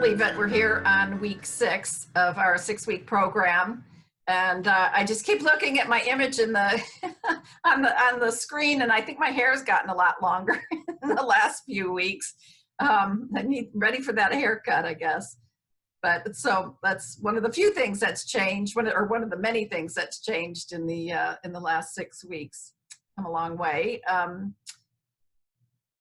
believe it. We're here on week 6 of our 6-week program. And I just keep looking at my image in the on the screen, and I think my hair's gotten a lot longer in the last few weeks. I need ready for that haircut, I guess. But so that's one of the few things that's changed, one of the many things that's changed in the last 6 weeks. Come a long way.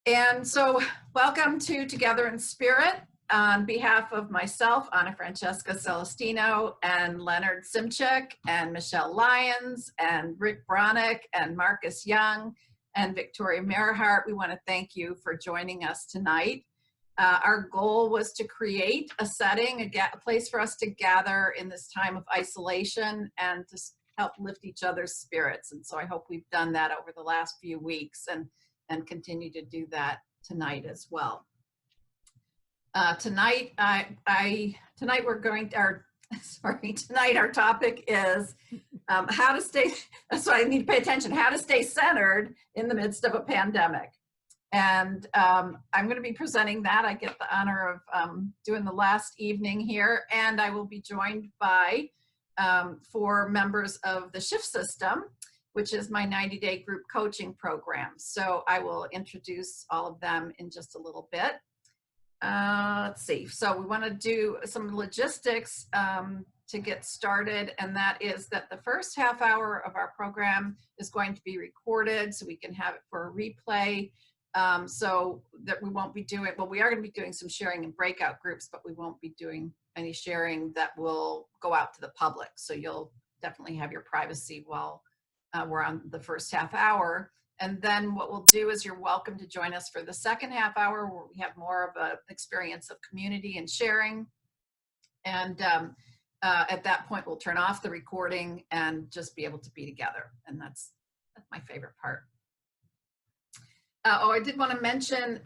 And so welcome to Together in Spirit. On behalf of myself, Anna Francesca Celestino, and Leonard Simchik, and Michelle Lyons, and Rick Bronick, and Marcus Young, and Victoria Merhart, we want to thank you for joining us tonight. Our goal was to create a setting, a place for us to gather in this time of isolation and to help lift each other's spirits. And so I hope we've done that over the last few weeks and continue to do that tonight as well. Tonight our topic is how to stay, so I need to pay attention, how to stay centered in the midst of a pandemic. And I'm going to be presenting that. I get the honor of doing the last evening here, and I will be joined by 4 members of the Shift System, which is my 90-day group coaching program. So I will introduce all of them in just a little bit. Let's see. So we want to do some logistics to get started, and that is that the first half hour of our program is going to be recorded so we can have it for a replay. So that we won't be doing, well, we are going to be doing some sharing in breakout groups, but we won't be doing any sharing that will go out to the public. So you'll definitely have your privacy while we're on the first half hour. And then what we'll do is you're welcome to join us for the second half hour, where we have more of an experience of community and sharing. And at that point, we'll turn off the recording and just be able to be together. And that's my favorite part. I did want to mention,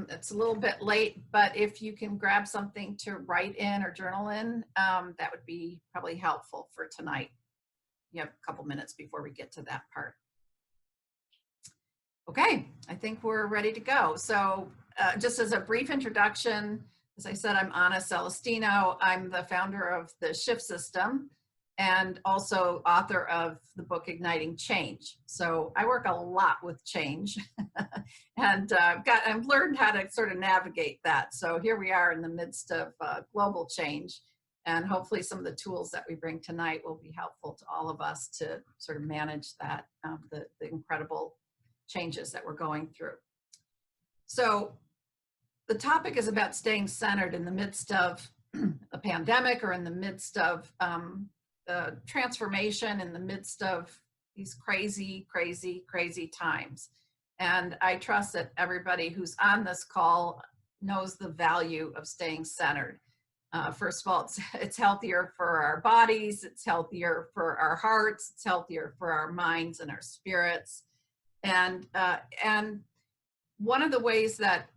it's a little bit late, but if you can grab something to write in or journal in, that would be probably helpful for tonight. You have a couple minutes before we get to that part. Okay, I think we're ready to go. So just as a brief introduction, as I said, I'm Anna Celestino. I'm the founder of the Shift System and also author of the book Igniting Change. So I work a lot with change and I've learned how to sort of navigate that. So here we are in the midst of global change, and hopefully some of the tools that we bring tonight will be helpful to all of us to sort of manage that, the incredible changes that we're going through. So the topic is about staying centered in the midst of a pandemic, or in the midst of transformation, in the midst of these crazy, crazy, crazy times. And I trust that everybody who's on this call knows the value of staying centered. First of all, it's healthier for our bodies, it's healthier for our hearts, it's healthier for our minds and our spirits. And one of the ways that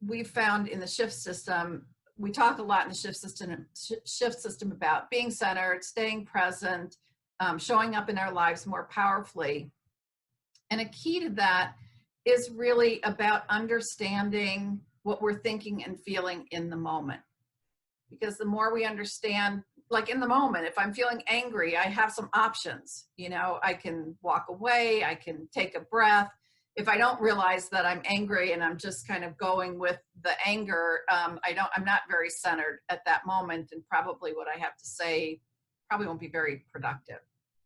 we've found in the Shift System, we talk a lot in the Shift System about being centered, staying present, showing up in our lives more powerfully. And a key to that is really about understanding what we're thinking and feeling in the moment. Because the more we understand, like in the moment, if I'm feeling angry, I have some options. You know, I can walk away, I can take a breath. If I don't realize that I'm angry and I'm just kind of going with the anger, I'm not very centered at that moment, and probably what I have to say probably won't be very productive.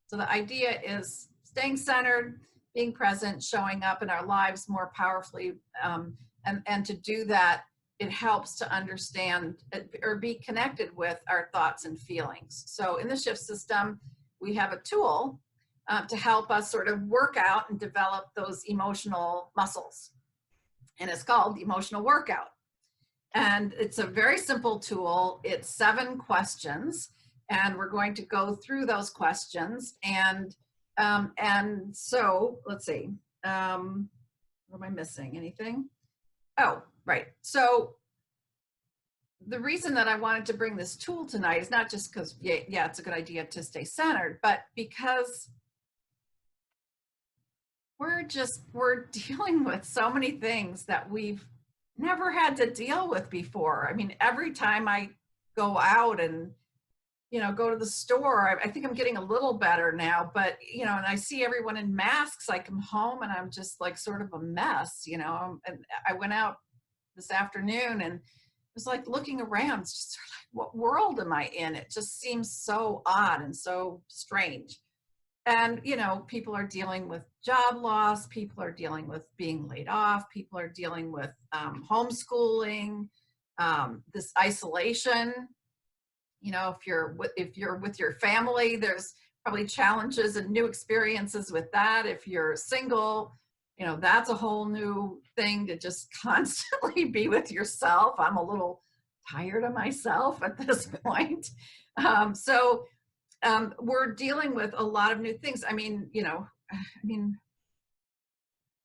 So the idea is staying centered, being present, showing up in our lives more powerfully, and to do that, it helps to understand or be connected with our thoughts and feelings. So in the Shift System, we have a tool to help us sort of work out and develop those emotional muscles. And it's called the Emotional Workout. And it's a very simple tool. It's 7 questions, and we're going to go through those questions. And so let's see, what am I missing? Anything? Oh, right. So the reason that I wanted to bring this tool tonight is not just because, yeah, it's a good idea to stay centered, but because we're dealing with so many things that we've never had to deal with before. I mean, every time I go out and, you know, go to the store, I think I'm getting a little better now, but, you know, and I see everyone in masks, I come home and I'm just like sort of a mess, you know. And I went out this afternoon and it was like looking around, it's just sort of like, what world am I in? It just seems so odd and so strange. And, you know, people are dealing with job loss, people are dealing with being laid off, people are dealing with homeschooling, this isolation. You know, if you're with your family, there's probably challenges and new experiences with that. If you're single, you know, that's a whole new thing to just constantly be with yourself. I'm a little tired of myself at this point. We're dealing with a lot of new things. I mean, you know,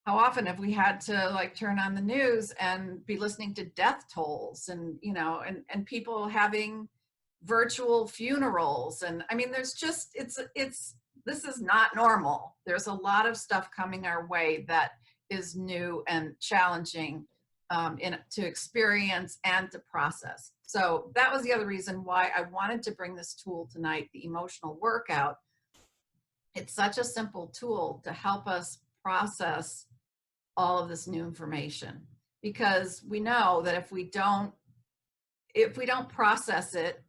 how often have we had to like turn on the news and be listening to death tolls and, you know, and people having virtual funerals. And I mean, there's just, this is not normal. There's a lot of stuff coming our way that is new and challenging to experience and to process. So that was the other reason why I wanted to bring this tool tonight, the emotional workout. It's such a simple tool to help us process all of this new information, because we know that if we don't process it,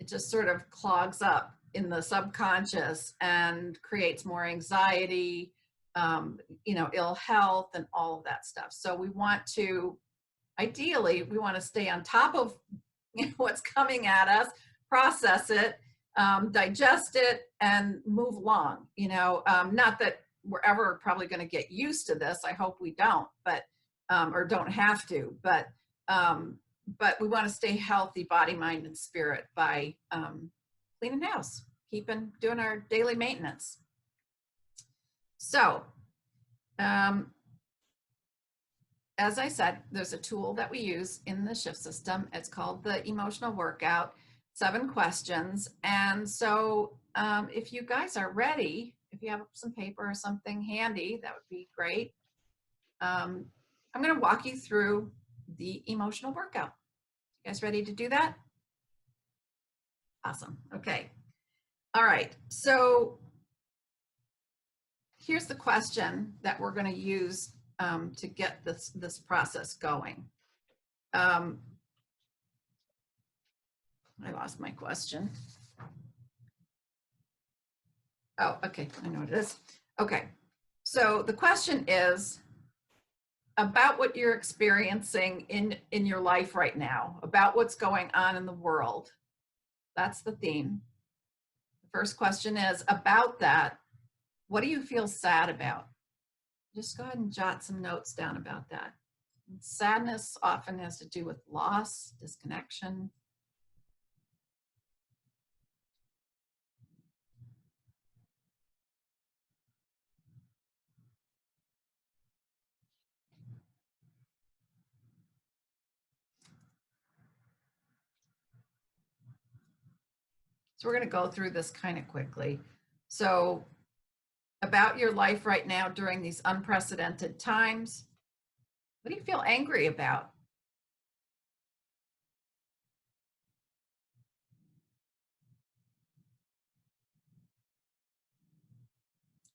it just sort of clogs up in the subconscious and creates more anxiety, you know, ill health and all of that stuff. So we want to, ideally, we want to stay on top of, you know, what's coming at us, process it, digest it, and move along. You know, not that we're ever probably going to get used to this. I hope we don't, but or don't have to. But we want to stay healthy, body, mind, and spirit by cleaning house, doing our daily maintenance. So, as I said, there's a tool that we use in the shift system. It's called the emotional workout, 7 questions. And so if you guys are ready, if you have some paper or something handy, that would be great. I'm going to walk you through the emotional workout. You guys ready to do that? Awesome. Okay. All right. So here's the question that we're going to use to get this process going. I lost my question. Oh, okay. I know what it is. Okay. So the question is about what you're experiencing in your life right now, about what's going on in the world. That's the theme. The first question is about that. What do you feel sad about? Just go ahead and jot some notes down about that. And sadness often has to do with loss, disconnection. So we're going to go through this kind of quickly. So about your life right now during these unprecedented times, what do you feel angry about?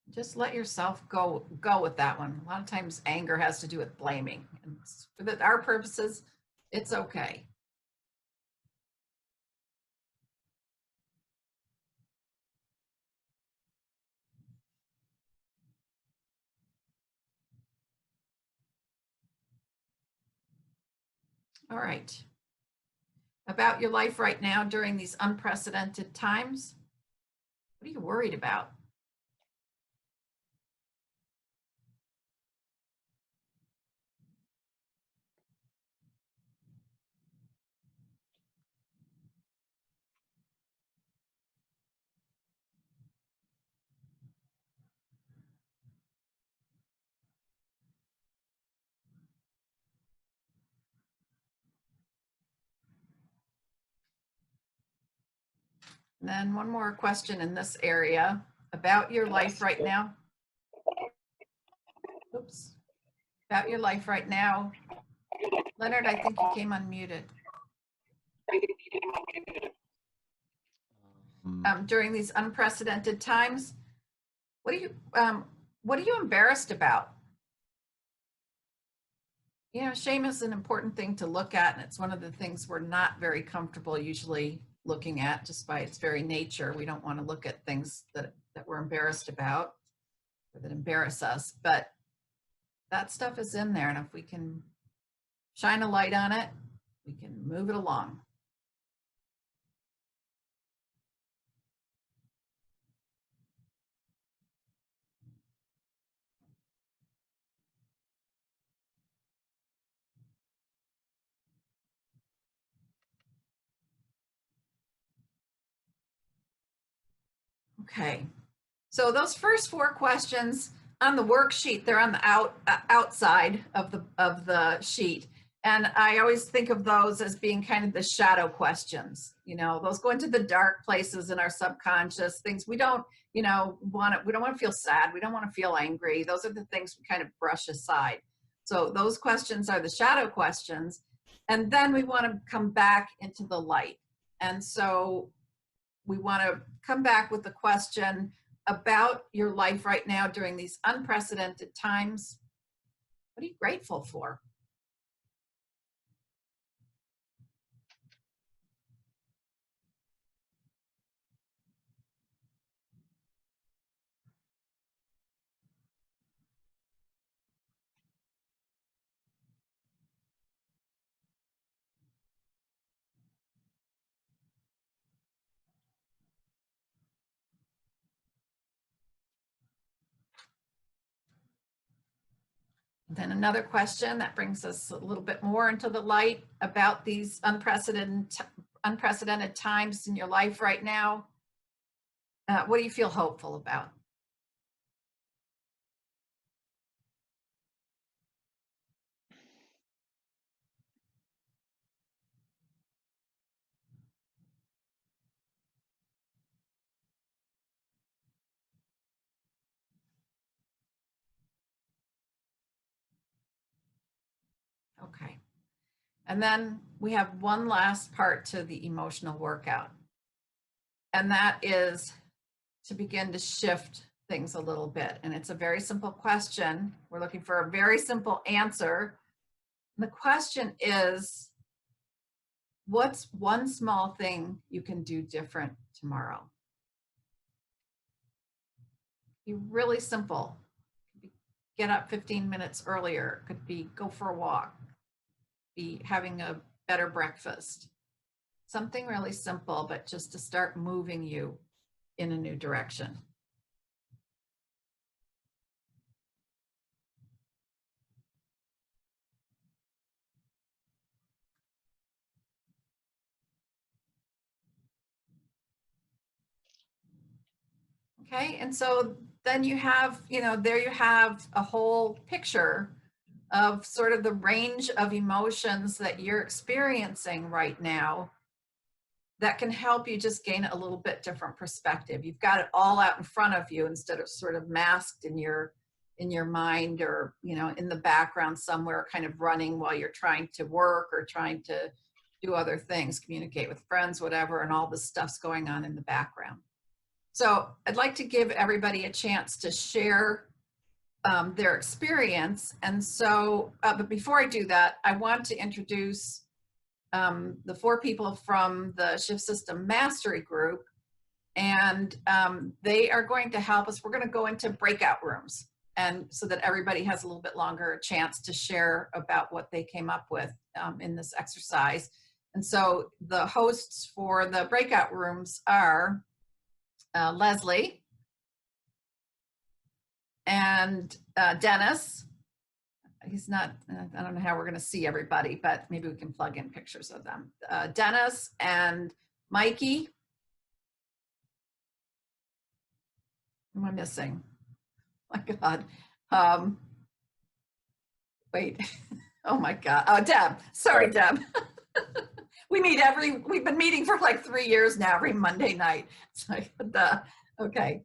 Just let yourself go with that one. A lot of times anger has to do with blaming. And for our purposes, it's okay. All right. About your life right now during these unprecedented times, what are you worried about? And then one more question in this area about your life right now. Oops. About your life right now. Leonard, I think you came unmuted. During these unprecedented times, what are you embarrassed about? You know, shame is an important thing to look at, and it's one of the things we're not very comfortable usually looking at, just by its very nature. We don't want to look at things that we're embarrassed about or that embarrass us, but that stuff is in there, and if we can shine a light on it, we can move it along. Okay, so those first 4 questions on the worksheet, they're on the outside of the sheet. And I always think of those as being kind of the shadow questions. You know, those go into the dark places in our subconscious, things we don't, we don't want to feel sad. We don't want to feel angry. Those are the things we kind of brush aside. So those questions are the shadow questions. And then we want to come back into the light. And so we want to come back with the question about your life right now during these unprecedented times. What are you grateful for? Then another question that brings us a little bit more into the light about these unprecedented times in your life right now. What do you feel hopeful about? Okay. And then we have one last part to the emotional workout. And that is to begin to shift things a little bit. And it's a very simple question. We're looking for a very simple answer. And the question is, what's one small thing you can do different tomorrow? Be really simple. Get up 15 minutes earlier. Could be go for a walk. Be having a better breakfast. Something really simple, but just to start moving you in a new direction. Okay, and so then you have, there you have a whole picture of sort of the range of emotions that you're experiencing right now that can help you just gain a little bit different perspective. You've got it all out in front of you instead of sort of masked in your mind, or in the background somewhere, kind of running while you're trying to work or trying to do other things, communicate with friends, whatever, and all this stuff's going on in the background. So I'd like to give everybody a chance to share their experience. And so, but before I do that, I want to introduce the 4 people from the Shift System Mastery Group. And they are going to help us. We're going to go into breakout rooms, and so that everybody has a little bit longer chance to share about what they came up with in this exercise. And so the hosts for the breakout rooms are Leslie and Dennis. He's not, I don't know how we're going to see everybody, but maybe we can plug in pictures of them. Dennis and Mikey. Who am I missing? My God. Wait. Oh my God. Oh, Deb. Sorry, Deb. We've been meeting for like 3 years now, every Monday night. It's like, okay.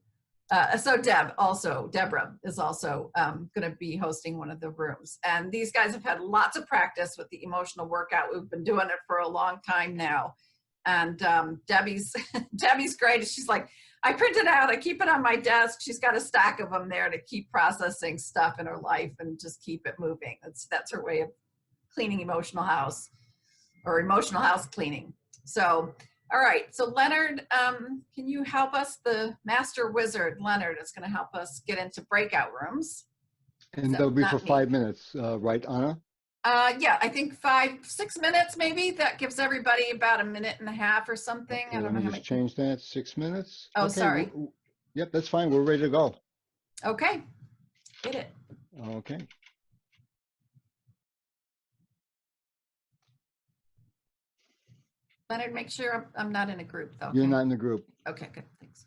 So Deborah is also going to be hosting one of the rooms. And these guys have had lots of practice with the emotional workout. We've been doing it for a long time now. And Debbie's Debbie's great. She's like, I print it out, I keep it on my desk. She's got a stack of them there to keep processing stuff in her life and just keep it moving. That's her way of cleaning emotional house, or emotional house cleaning. So, all right. So Leonard, can you help us? The master wizard, Leonard, is going to help us get into breakout rooms. And that'll be for 5 minutes, right, Anna? Yeah, I think 5-6 minutes, maybe. That gives everybody about a minute and a half or something. Okay, I don't let know me how just many. change that, 6 minutes. Oh, okay, sorry. Yep, that's fine. We're ready to go. Okay, hit it. Okay. Leonard, make sure I'm not in a group, though. You're okay? not in the group. Okay, good. Thanks.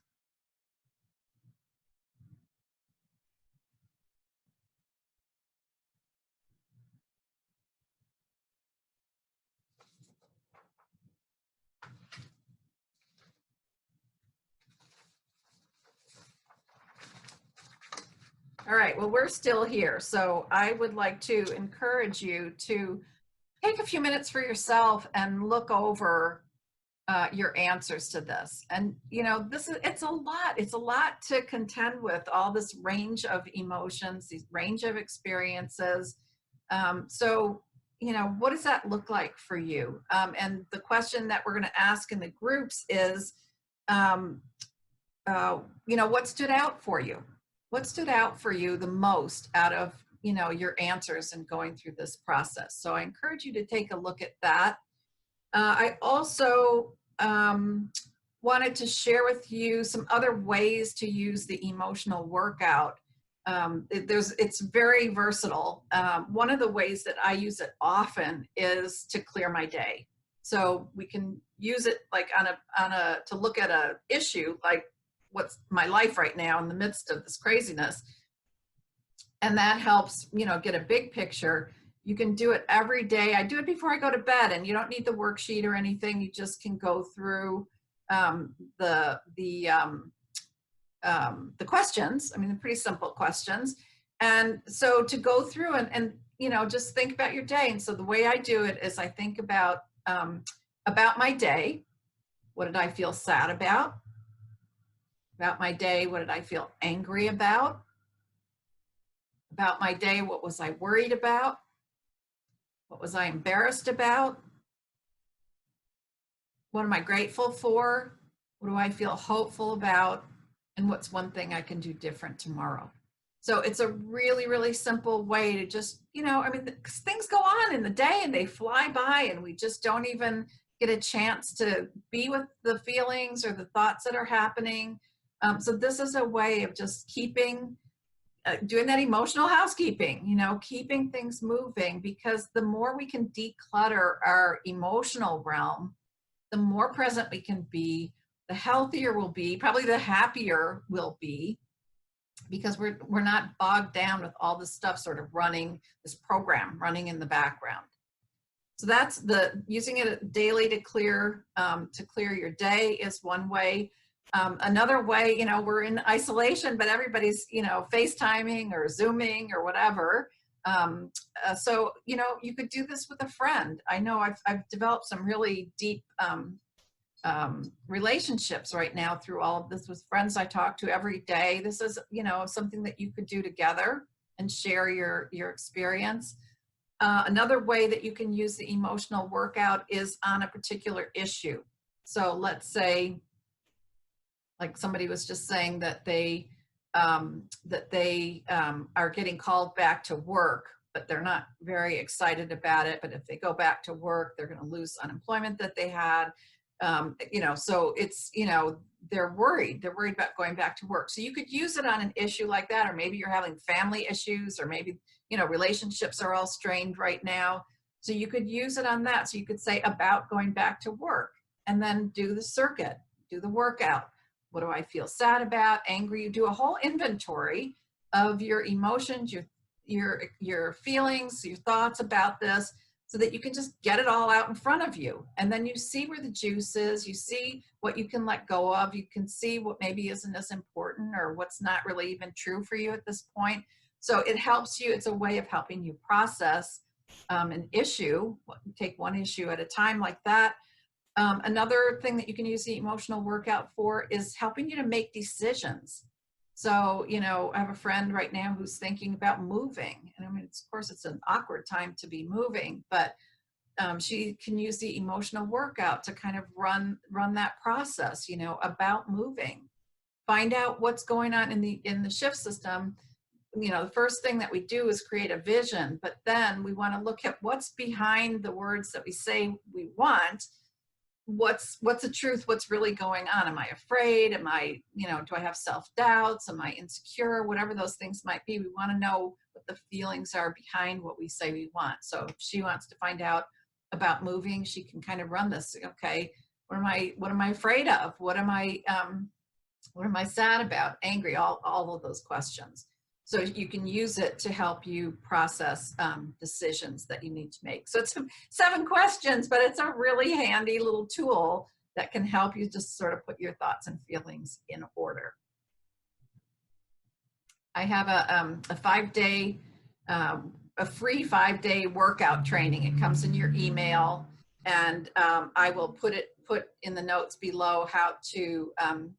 All right, well, we're still here. So I would like to encourage you to take a few minutes for yourself and look over your answers to this. And, you know, it's a lot to contend with, all this range of emotions, these range of experiences. So, you know, what does that look like for you? And the question that we're going to ask in the groups is, you know, what stood out for you? What stood out for you the most out of, you know, your answers and going through this process? So I encourage you to take a look at that. I also wanted to share with you some other ways to use the emotional workout. It's very versatile. One of the ways that I use it often is to clear my day. So we can use it like to look at a issue like what's my life right now in the midst of this craziness. And that helps, you know, get a big picture. You can do it every day. I do it before I go to bed, and you don't need the worksheet or anything. You just can go through the questions. I mean, they're pretty simple questions. And so to go through and you know, just think about your day. And so the way I do it is I think about my day. What did I feel sad about? About my day, what did I feel angry about? About my day, what was I worried about? What was I embarrassed about? What am I grateful for? What do I feel hopeful about? And what's one thing I can do different tomorrow? So it's a really, really simple way to just, you know, I mean, things go on in the day and they fly by and we just don't even get a chance to be with the feelings or the thoughts that are happening. So this is a way of just keeping doing that emotional housekeeping, you know, keeping things moving, because the more we can declutter our emotional realm, the more present we can be, the healthier we'll be, probably the happier we'll be, because we're not bogged down with all this stuff sort of running, this program running in the background. So that's using it daily to clear your day is one way. Another way, you know, we're in isolation, but everybody's, you know, FaceTiming or Zooming or whatever. So, you know, you could do this with a friend. I know I've developed some really deep relationships right now through all of this with friends I talk to every day. This is, you know, something that you could do together and share your experience. Another way that you can use the emotional workout is on a particular issue. So let's say, like somebody was just saying that they are getting called back to work, but they're not very excited about it. But if they go back to work, they're going to lose unemployment that they had. You know, so it's, you know, they're worried about going back to work. So you could use it on an issue like that, or maybe you're having family issues, or maybe, you know, relationships are all strained right now. So you could use it on that. So you could say about going back to work, and then do the circuit, do the workout. What do I feel sad about, angry? You do a whole inventory of your emotions, your feelings, your thoughts about this. so that you can just get it all out in front of you. And then you see where the juice is, you see what you can let go of, you can see what maybe isn't as important or what's not really even true for you at this point. So it helps you, it's a way of helping you process an issue, take one issue at a time like that. Another thing that you can use the emotional workout for is helping you to make decisions. So, you know, I have a friend right now who's thinking about moving. And I mean, of course, it's an awkward time to be moving, but she can use the emotional workout to kind of run that process, you know, about moving. Find out what's going on in the shift system. You know, the first thing that we do is create a vision, but then we want to look at what's behind the words that we say we want. What's the truth? What's really going on? Am I afraid? Am I, you know, do I have self-doubts? Am I insecure? Whatever those things might be, we want to know what the feelings are behind what we say we want. So if she wants to find out about moving, she can kind of run this. Okay, what am I afraid of? What am I sad about? Angry? All of those questions. So you can use it to help you process decisions that you need to make. So it's 7 questions, but it's a really handy little tool that can help you just sort of put your thoughts and feelings in order. I have a 5-day, a free 5-day workout training. It comes in your email, and I will put in the notes below how to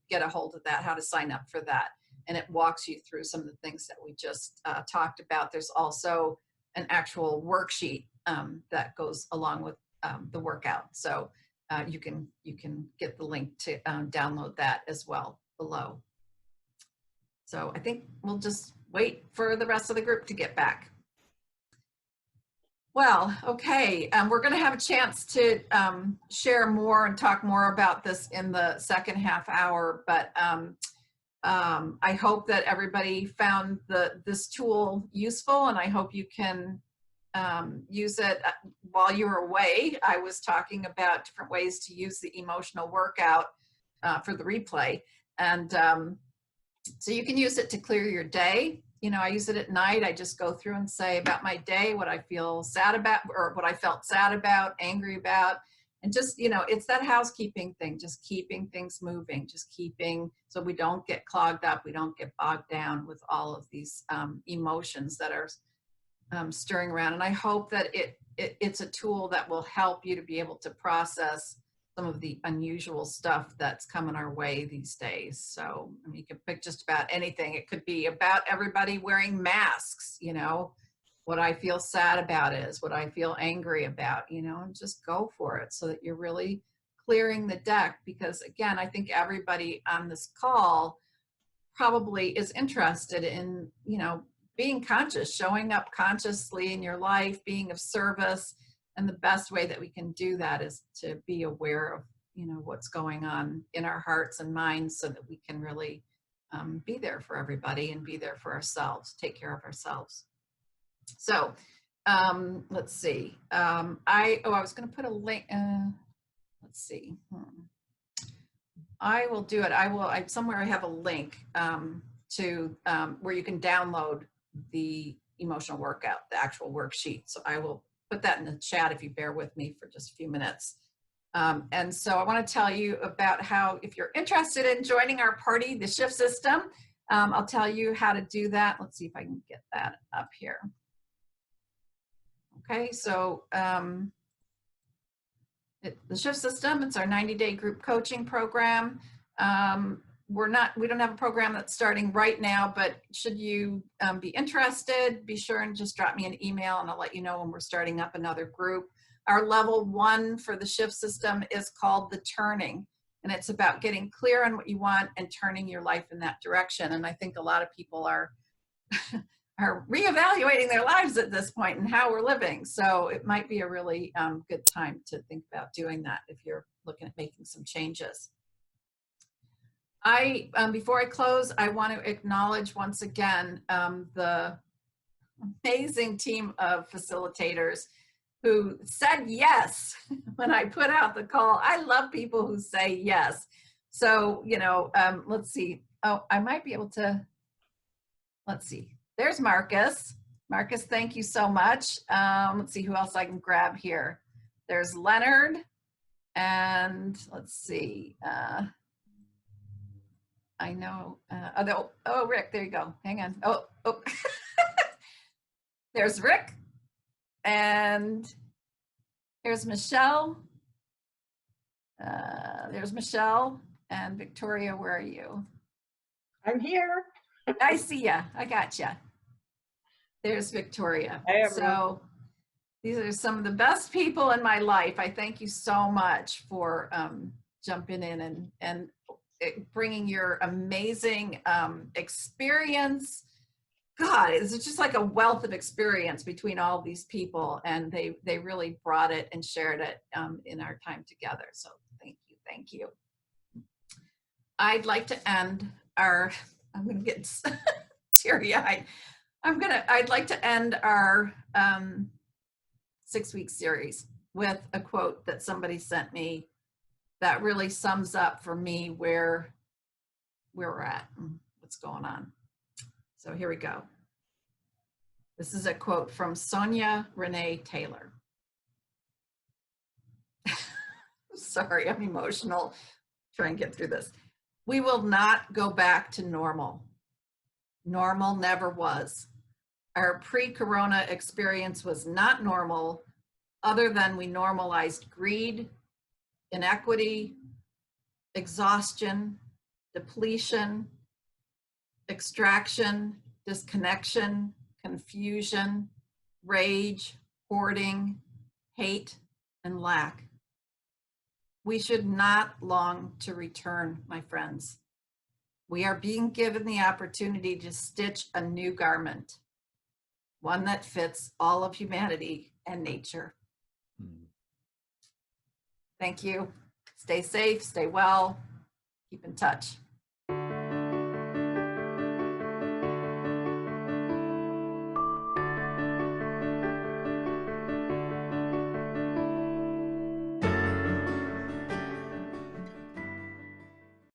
get a hold of that, how to sign up for that. And it walks you through some of the things that we just talked about. There's also an actual worksheet that goes along with the workout. So you can get the link to download that as well below. So I think we'll just wait for the rest of the group to get back. Well, okay, we're going to have a chance to share more and talk more about this in the second half hour, but I hope that everybody found this tool useful, and I hope you can use it while you're away. I was talking about different ways to use the emotional workout for the replay, and so you can use it to clear your day. You know, I use it at night. I just go through and say about my day, what I feel sad about, or what I felt sad about, angry about. And just, you know, it's that housekeeping thing, just keeping things moving, just keeping, so we don't get clogged up, we don't get bogged down with all of these emotions that are stirring around. And I hope that it's a tool that will help you to be able to process some of the unusual stuff that's coming our way these days. So I mean, you can pick just about anything. It could be about everybody wearing masks, you know, what I feel sad about is, what I feel angry about, you know, and just go for it so that you're really clearing the deck. Because again, I think everybody on this call probably is interested in, you know, being conscious, showing up consciously in your life, being of service. And the best way that we can do that is to be aware of, you know, what's going on in our hearts and minds so that we can really be there for everybody and be there for ourselves, take care of ourselves. So let's see. I was going to put a link. Let's see. I will do it. Somewhere I have a link to where you can download the emotional workout, the actual worksheet. So I will put that in the chat if you bear with me for just a few minutes. And so I want to tell you about how, if you're interested in joining our party, the Shift System, I'll tell you how to do that. Let's see if I can get that up here. Okay, so the Shift System, it's our 90-day group coaching program. We don't have a program that's starting right now, but should you be interested, be sure and just drop me an email and I'll let you know when we're starting up another group. Our level 1 for the Shift System is called the Turning, and it's about getting clear on what you want and turning your life in that direction. And I think a lot of people are are reevaluating their lives at this point and how we're living. So it might be a really good time to think about doing that if you're looking at making some changes. Before I close, I want to acknowledge once again the amazing team of facilitators who said yes when I put out the call. I love people who say yes. So, you know, let's see. Oh, I might be able to, let's see. There's Marcus. Marcus, thank you so much. Let's see who else I can grab here. There's Leonard, and let's see. I know. Oh, Rick, there you go. Hang on. Oh. There's Rick, and here's Michelle. There's Michelle and Victoria. Where are you? I'm here. I see ya. I got ya. There's Victoria. Hey, everyone. So these are some of the best people in my life. I thank you so much for jumping in and bringing your amazing experience. God, it's just like a wealth of experience between all these people, and they really brought it and shared it in our time together. So thank you. I'd like to end our, I'm gonna get teary-eyed. I'd like to end our 6-week series with a quote that somebody sent me that really sums up for me where we're at and what's going on. So here we go. This is a quote from Sonia Renee Taylor. Sorry, I'm emotional. Try and get through this. We will not go back to normal. Normal never was. Our pre-corona experience was not normal, other than we normalized greed, inequity, exhaustion, depletion, extraction, disconnection, confusion, rage, hoarding, hate, and lack. We should not long to return, my friends. We are being given the opportunity to stitch a new garment, one that fits all of humanity and nature. Thank you. Stay safe, stay well, keep in touch.